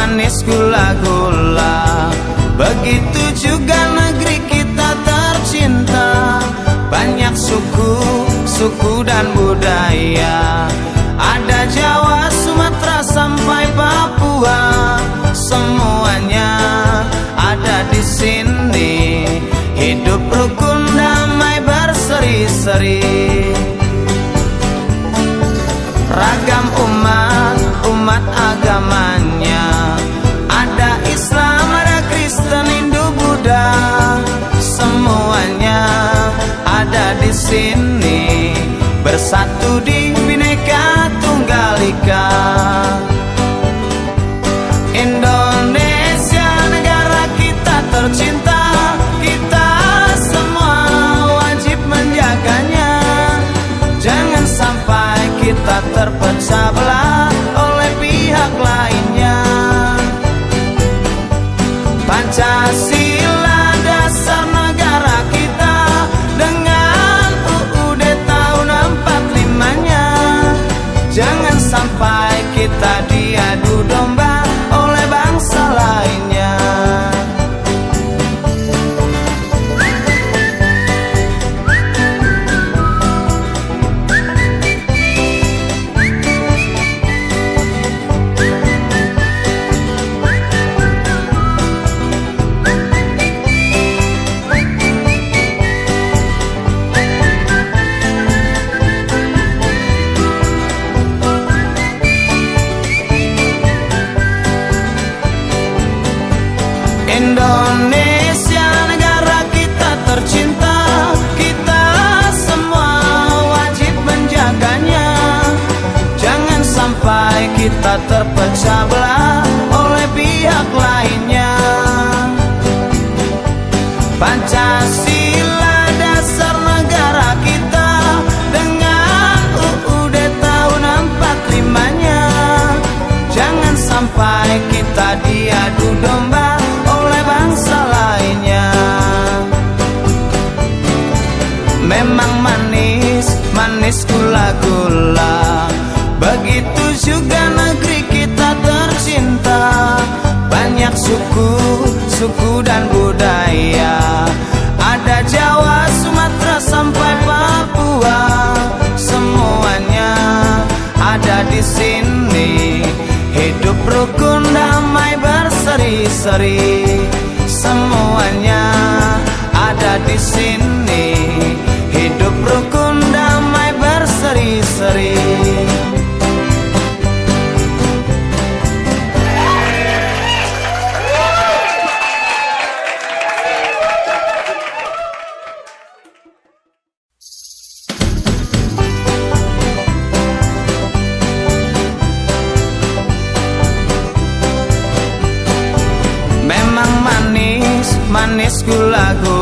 manis gula-gula. Begitu juga negeri kita tercinta, banyak suku dan budaya. Ada Jawa, Sumatera sampai Papua, semuanya ada di sini. Hidup rukun damai berseri-seri. Ragam umat agamanya, ada Islam, ada Kristen, Hindu, Buddha, semuanya ada di sini. Bersatu di Bhinneka Tunggal Ika. Indonesia negara kita tercinta, kita semua wajib menjaganya. Jangan sampai kita terpecah belah oleh pihak lainnya. Pancasila dasar negara kita, dengan UUD tahun 45-nya. Jangan sampai kita diadu domba oleh bangsa lainnya. Indonesia negara kita tercinta, kita semua wajib menjaganya. Jangan sampai kita terpecah belah oleh pihak lainnya. Pancasila dasar negara kita, dengan UUD tahun 45-nya. Jangan sampai kita diadu domba oleh bangsa lainnya. Memang manis gula-gula, begitu juga negeri kita tercinta. Banyak suku dan budaya, ada Jawa, Sumatera sampai Papua, semuanya ada di sini. Hidup rukun damai berseri-seri, semuanya ada di sini. Hidup rukun damai berseri-seri. Memang manis gula-gula,